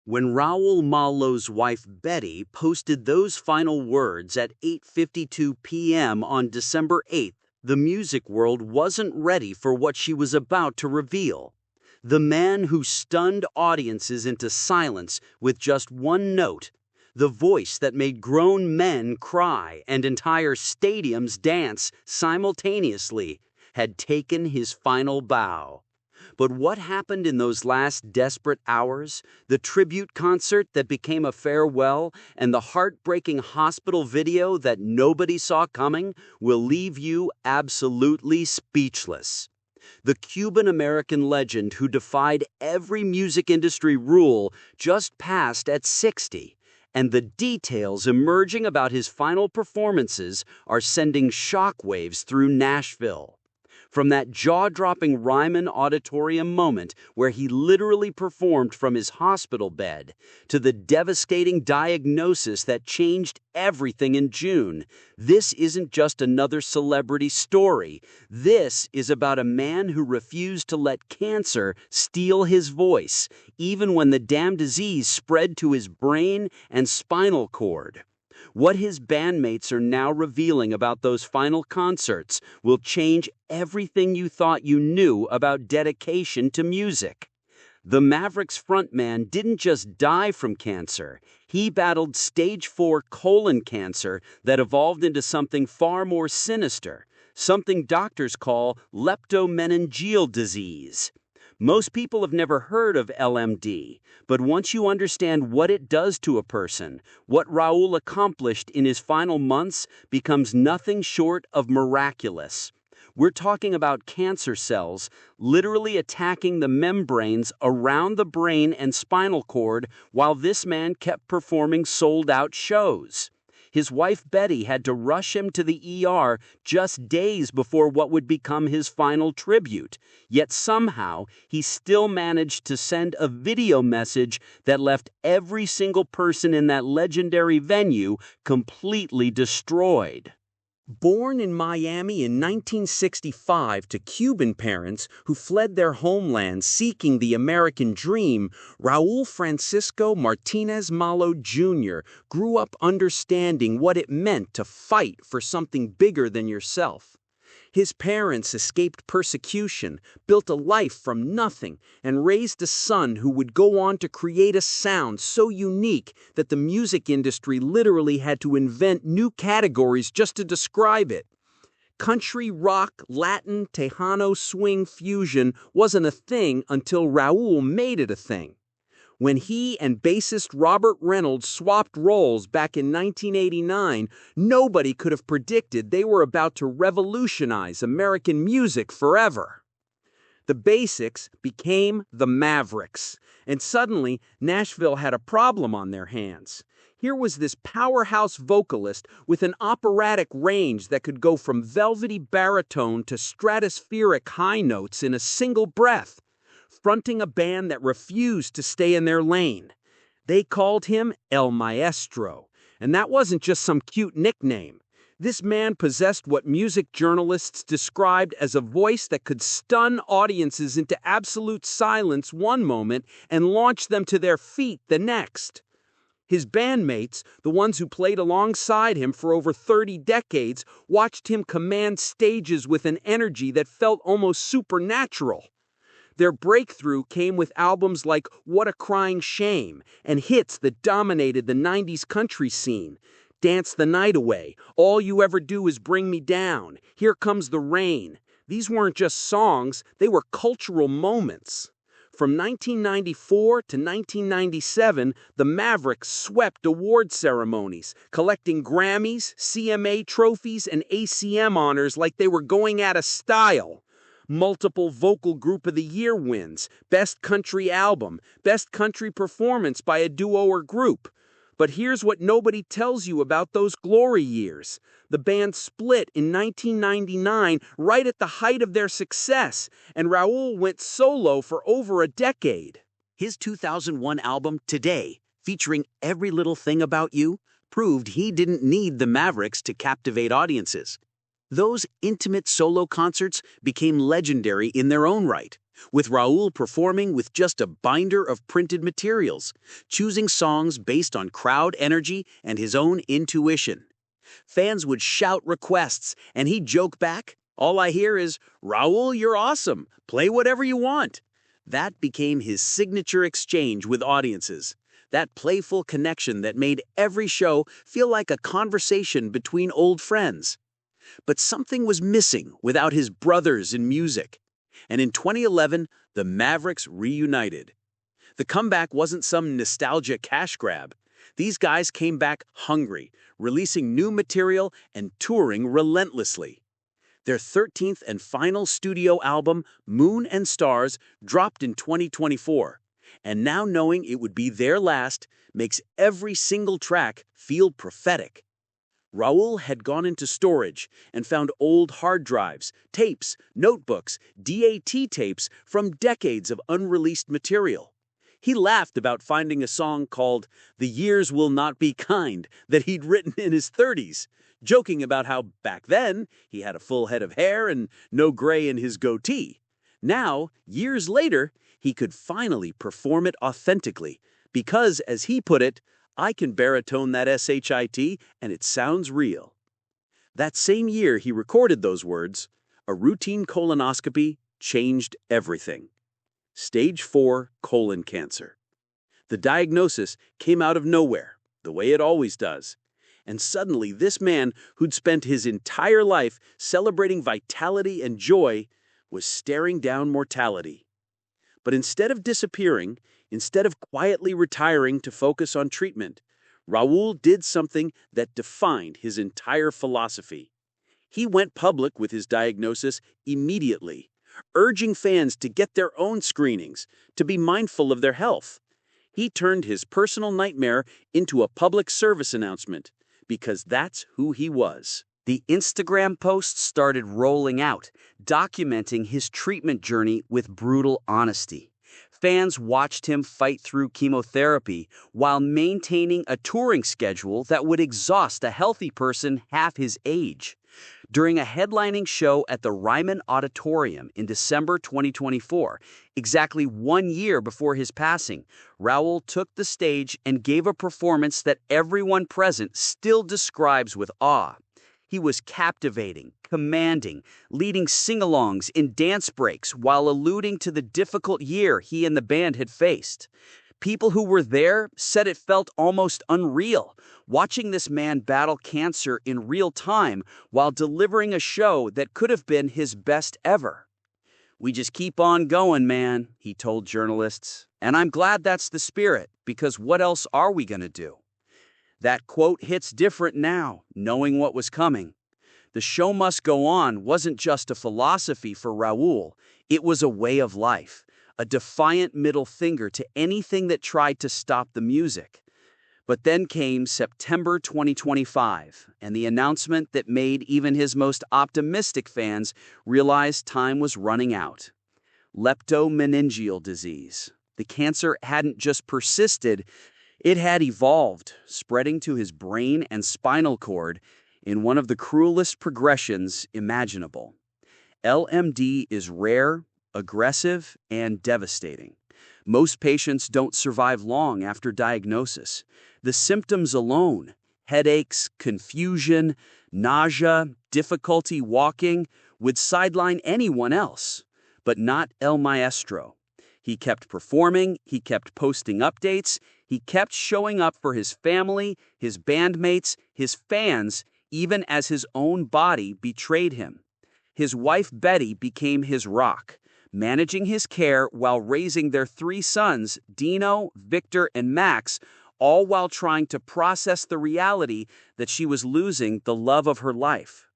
When Raul Malo's wife Betty posted those final words at 8:52 p.m. on December 8th, the music world wasn't ready for what she was about to reveal. The man who stunned audiences into silence with just one note, the voice that made grown men cry and entire stadiums dance simultaneously, had taken his final bow. But what happened in those last desperate hours, the tribute concert that became a farewell, and the heartbreaking hospital video that nobody saw coming, will leave you absolutely speechless. The Cuban-American legend who defied every music industry rule just passed at 60, and the details emerging about his final performances are sending shockwaves through Nashville. From that jaw-dropping Ryman Auditorium moment where he literally performed from his hospital bed, to the devastating diagnosis that changed everything in June, this isn't just another celebrity story. This is about a man who refused to let cancer steal his voice, even when the damn disease spread to his brain and spinal cord. What his bandmates are now revealing about those final concerts will change everything you thought you knew about dedication to music. The Mavericks frontman didn't just die from cancer. He battled stage 4 colon cancer that evolved into something far more sinister, something doctors call leptomeningeal disease. Most people have never heard of LMD, but once you understand what it does to a person, what Raul accomplished in his final months becomes nothing short of miraculous. We're talking about cancer cells literally attacking the membranes around the brain and spinal cord while this man kept performing sold-out shows. His wife Betty had to rush him to the ER just days before what would become his final tribute. Yet somehow, he still managed to send a video message that left every single person in that legendary venue completely destroyed. Born in Miami in 1965 to Cuban parents who fled their homeland seeking the American dream, Raul Francisco Martinez Malo Jr. grew up understanding what it meant to fight for something bigger than yourself. His parents escaped persecution, built a life from nothing, and raised a son who would go on to create a sound so unique that the music industry literally had to invent new categories just to describe it. Country, rock, Latin, Tejano, swing, fusion wasn't a thing until Raul made it a thing. When he and bassist Robert Reynolds swapped roles back in 1989, nobody could have predicted they were about to revolutionize American music forever. The Basics became the Mavericks, and suddenly Nashville had a problem on their hands. Here was this powerhouse vocalist with an operatic range that could go from velvety baritone to stratospheric high notes in a single breath, fronting a band that refused to stay in their lane. They called him El Maestro, and that wasn't just some cute nickname. This man possessed what music journalists described as a voice that could stun audiences into absolute silence one moment and launch them to their feet the next. His bandmates, the ones who played alongside him for over 30 decades, watched him command stages with an energy that felt almost supernatural. Their breakthrough came with albums like What a Crying Shame and hits that dominated the 90s country scene. Dance the Night Away, All You Ever Do Is Bring Me Down, Here Comes the Rain. These weren't just songs, they were cultural moments. From 1994 to 1997, the Mavericks swept award ceremonies, collecting Grammys, CMA trophies, and ACM honors like they were going out of style. Multiple Vocal Group of the Year wins, Best Country Album, Best Country Performance by a Duo or Group. But here's what nobody tells you about those glory years. The band split in 1999, right at the height of their success, and Raul went solo for over a decade. His 2001 album, Today, featuring Every Little Thing About You, proved he didn't need the Mavericks to captivate audiences. Those intimate solo concerts became legendary in their own right, with Raul performing with just a binder of printed materials, choosing songs based on crowd energy and his own intuition. Fans would shout requests, and he'd joke back, "All I hear is, 'Raul, you're awesome. Play whatever you want.'" That became his signature exchange with audiences, that playful connection that made every show feel like a conversation between old friends. But something was missing without his brothers in music. And in 2011, the Mavericks reunited. The comeback wasn't some nostalgia cash grab. These guys came back hungry, releasing new material and touring relentlessly. Their 13th and final studio album, Moon and Stars, dropped in 2024. And now knowing it would be their last makes every single track feel prophetic. Raul had gone into storage and found old hard drives, tapes, notebooks, DAT tapes from decades of unreleased material. He laughed about finding a song called "The Years Will Not Be Kind" that he'd written in his 30s, joking about how back then he had a full head of hair and no gray in his goatee. Now, years later, he could finally perform it authentically because, as he put it, "I can baritone that shit and it sounds real." That same year he recorded those words, a routine colonoscopy changed everything. Stage 4 colon cancer. The diagnosis came out of nowhere, the way it always does. And suddenly this man, who'd spent his entire life celebrating vitality and joy, was staring down mortality. But instead of disappearing, instead of quietly retiring to focus on treatment, Raul did something that defined his entire philosophy. He went public with his diagnosis immediately, urging fans to get their own screenings, to be mindful of their health. He turned his personal nightmare into a public service announcement, because that's who he was. The Instagram posts started rolling out, documenting his treatment journey with brutal honesty. Fans watched him fight through chemotherapy while maintaining a touring schedule that would exhaust a healthy person half his age. During a headlining show at the Ryman Auditorium in December 2024, exactly 1 year before his passing, Raul took the stage and gave a performance that everyone present still describes with awe. He was captivating, commanding, leading sing-alongs in dance breaks while alluding to the difficult year he and the band had faced. People who were there said it felt almost unreal, watching this man battle cancer in real time while delivering a show that could have been his best ever. "We just keep on going, man," he told journalists. "And I'm glad that's the spirit, because what else are we going to do?" That quote hits different now, knowing what was coming. The show must go on wasn't just a philosophy for Raul, it was a way of life, a defiant middle finger to anything that tried to stop the music. But then came September 2025, and the announcement that made even his most optimistic fans realize time was running out. Leptomeningeal disease. The cancer hadn't just persisted, it had evolved, spreading to his brain and spinal cord in one of the cruelest progressions imaginable. LMD is rare, aggressive, and devastating. Most patients don't survive long after diagnosis. The symptoms alone, headaches, confusion, nausea, difficulty walking, would sideline anyone else, but not El Maestro. He kept performing, he kept posting updates, he kept showing up for his family, his bandmates, his fans, even as his own body betrayed him. His wife Betty became his rock, managing his care while raising their 3 sons, Dino, Victor, and Max, all while trying to process the reality that she was losing the love of her life.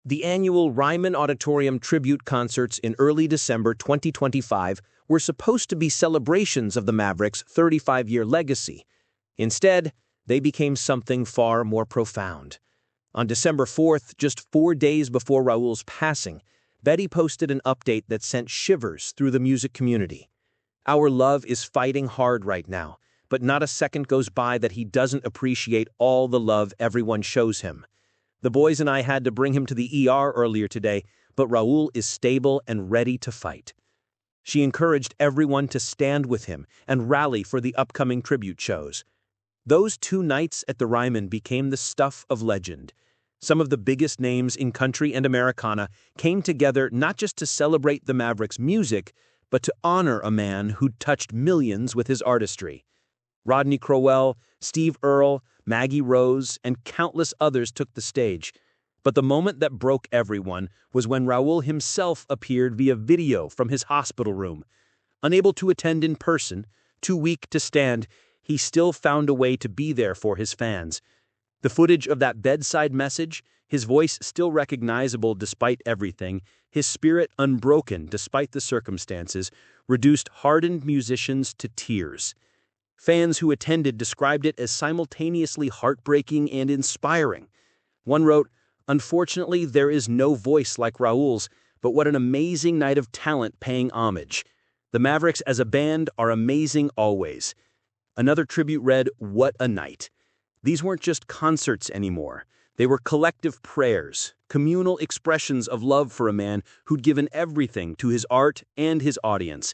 The annual Ryman Auditorium tribute concerts in early December 2025 were supposed to be celebrations of the Mavericks' 35-year legacy. Instead, they became something far more profound. On December 4th, just 4 days before Raul's passing, Betty posted an update that sent shivers through the music community. "Our love is fighting hard right now, but not a second goes by that he doesn't appreciate all the love everyone shows him. The boys and I had to bring him to the ER earlier today, but Raul is stable and ready to fight." She encouraged everyone to stand with him and rally for the upcoming tribute shows. Those 2 nights at the Ryman became the stuff of legend. Some of the biggest names in country and Americana came together not just to celebrate the Mavericks' music, but to honor a man who'd touched millions with his artistry. Rodney Crowell, Steve Earle, Maggie Rose, and countless others took the stage. But the moment that broke everyone was when Raul himself appeared via video from his hospital room. Unable to attend in person, too weak to stand, he still found a way to be there for his fans. The footage of that bedside message, his voice still recognizable despite everything, his spirit unbroken despite the circumstances, reduced hardened musicians to tears. Fans who attended described it as simultaneously heartbreaking and inspiring. One wrote, "Unfortunately, there is no voice like Raul's, but what an amazing night of talent paying homage. The Mavericks as a band are amazing always." Another tribute read, "What a night." These weren't just concerts anymore. They were collective prayers, communal expressions of love for a man who'd given everything to his art and his audience.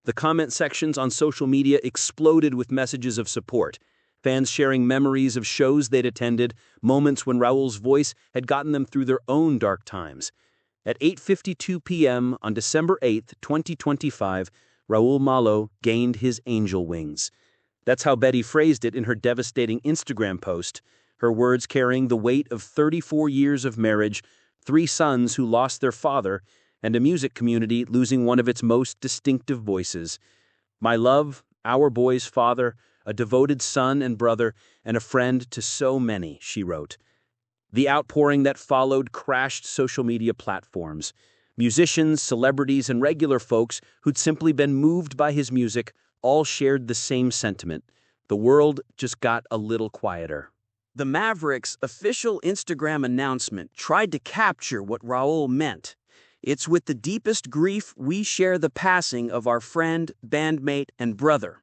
The comment sections on social media exploded with messages of support. Fans sharing memories of shows they'd attended, moments when Raul's voice had gotten them through their own dark times. At 8:52 p.m. on December 8, 2025, Raul Malo gained his angel wings. That's how Betty phrased it in her devastating Instagram post, her words carrying the weight of 34 years of marriage, 3 sons who lost their father, and a music community losing one of its most distinctive voices. "My love, our boy's father, a devoted son and brother, and a friend to so many," she wrote. The outpouring that followed crashed social media platforms. Musicians, celebrities, and regular folks who'd simply been moved by his music all shared the same sentiment. The world just got a little quieter. The Mavericks' official Instagram announcement tried to capture what Raul meant. "It's with the deepest grief we share the passing of our friend, bandmate, and brother.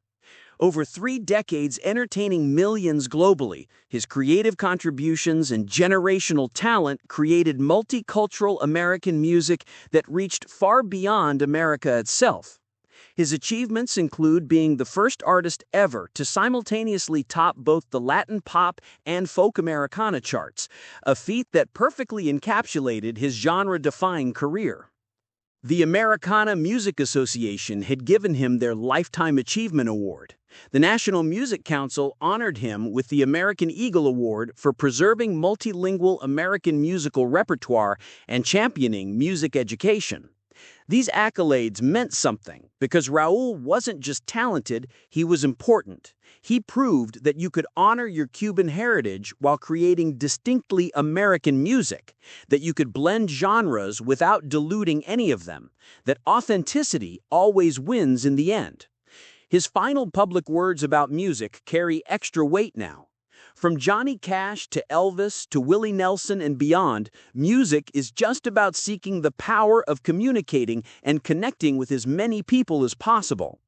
Over 3 decades entertaining millions globally, his creative contributions and generational talent created multicultural American music that reached far beyond America itself. His achievements include being the first artist ever to simultaneously top both the Latin pop and folk Americana charts, a feat that perfectly encapsulated his genre-defying career. The Americana Music Association had given him their Lifetime Achievement Award. The National Music Council honored him with the American Eagle Award for preserving multilingual American musical repertoire and championing music education. These accolades meant something because Raul wasn't just talented, he was important. He proved that you could honor your Cuban heritage while creating distinctly American music, that you could blend genres without diluting any of them, that authenticity always wins in the end. His final public words about music carry extra weight now. From Johnny Cash to Elvis to Willie Nelson and beyond, music is just about seeking the power of communicating and connecting with as many people as possible.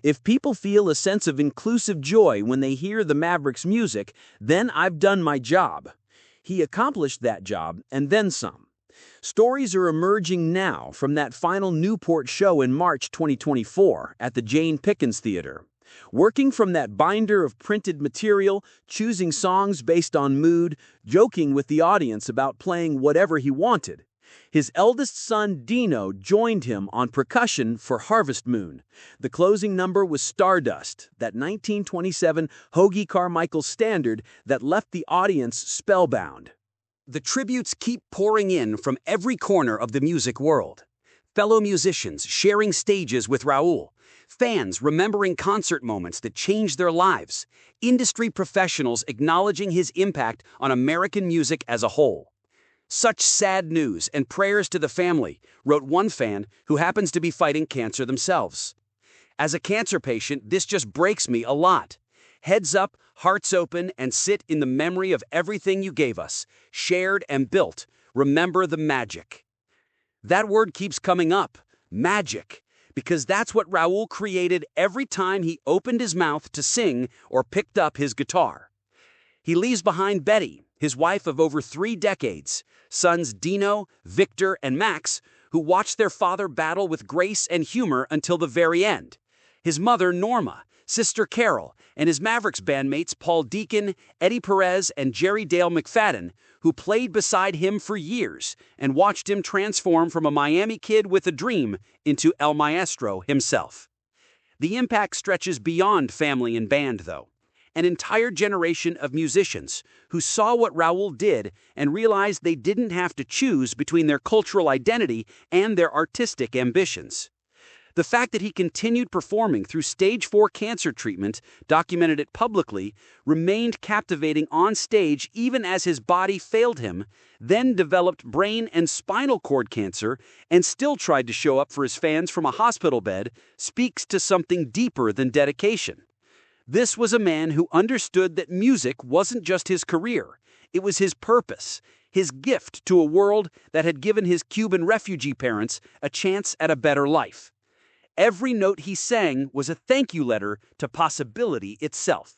If people feel a sense of inclusive joy when they hear the Mavericks' music, then I've done my job. He accomplished that job and then some. Stories are emerging now from that final Newport show in March 2024 at the Jane Pickens Theater. Working from that binder of printed material, choosing songs based on mood, joking with the audience about playing whatever he wanted. His eldest son, Dino, joined him on percussion for Harvest Moon. The closing number was Stardust, that 1927 Hoagie Carmichael standard that left the audience spellbound. The tributes keep pouring in from every corner of the music world. Fellow musicians sharing stages with Raul. Fans remembering concert moments that changed their lives. Industry professionals acknowledging his impact on American music as a whole. "Such sad news and prayers to the family," wrote one fan who happens to be fighting cancer themselves. "As a cancer patient, this just breaks me a lot. Heads up, hearts open, and sit in the memory of everything you gave us, shared and built. Remember the magic." That word keeps coming up, magic, because that's what Raul created every time he opened his mouth to sing or picked up his guitar. He leaves behind Betty, his wife of over 3 decades, sons Dino, Victor, and Max, who watched their father battle with grace and humor until the very end. His mother, Norma, sister Carol, and his Mavericks bandmates Paul Deacon, Eddie Perez, and Jerry Dale McFadden, who played beside him for years and watched him transform from a Miami kid with a dream into El Maestro himself. The impact stretches beyond family and band, though. An entire generation of musicians who saw what Raul did and realized they didn't have to choose between their cultural identity and their artistic ambitions. The fact that he continued performing through stage 4 cancer treatment, documented it publicly, remained captivating on stage even as his body failed him, then developed brain and spinal cord cancer, and still tried to show up for his fans from a hospital bed, speaks to something deeper than dedication. This was a man who understood that music wasn't just his career, it was his purpose, his gift to a world that had given his Cuban refugee parents a chance at a better life. Every note he sang was a thank you letter to possibility itself.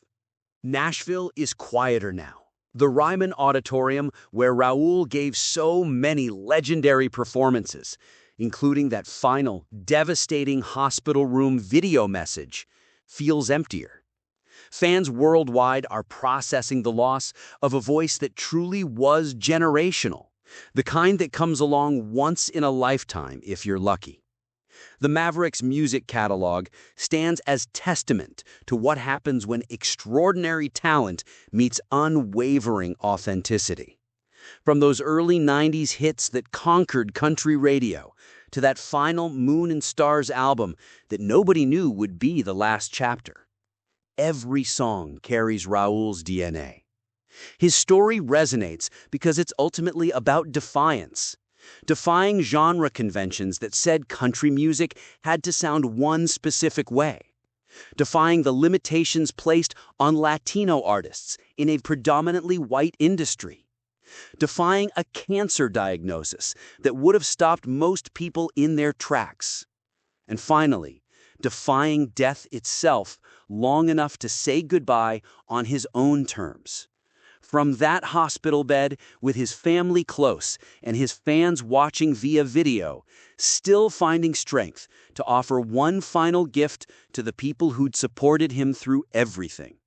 Nashville is quieter now. The Ryman Auditorium, where Raul gave so many legendary performances, including that final, devastating hospital room video message, feels emptier. Fans worldwide are processing the loss of a voice that truly was generational, the kind that comes along once in a lifetime if you're lucky. The Mavericks' music catalog stands as testament to what happens when extraordinary talent meets unwavering authenticity. From those early 90s hits that conquered country radio, to that final Moon and Stars album that nobody knew would be the last chapter. Every song carries Raul's DNA. His story resonates because it's ultimately about defiance. Defying genre conventions that said country music had to sound one specific way. Defying the limitations placed on Latino artists in a predominantly white industry. Defying a cancer diagnosis that would have stopped most people in their tracks. And finally, defying death itself long enough to say goodbye on his own terms. From that hospital bed, with his family close and his fans watching via video, still finding strength to offer one final gift to the people who'd supported him through everything.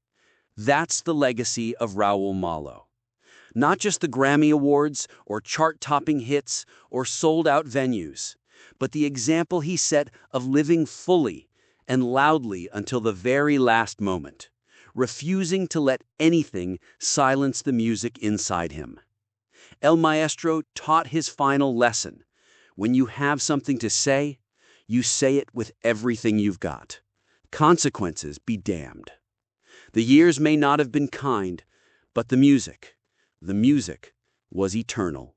That's the legacy of Raul Malo. Not just the Grammy Awards or chart-topping hits or sold-out venues, but the example he set of living fully and loudly until the very last moment, refusing to let anything silence the music inside him. El Maestro taught his final lesson. When you have something to say, you say it with everything you've got. Consequences be damned. The years may not have been kind, but the music was eternal.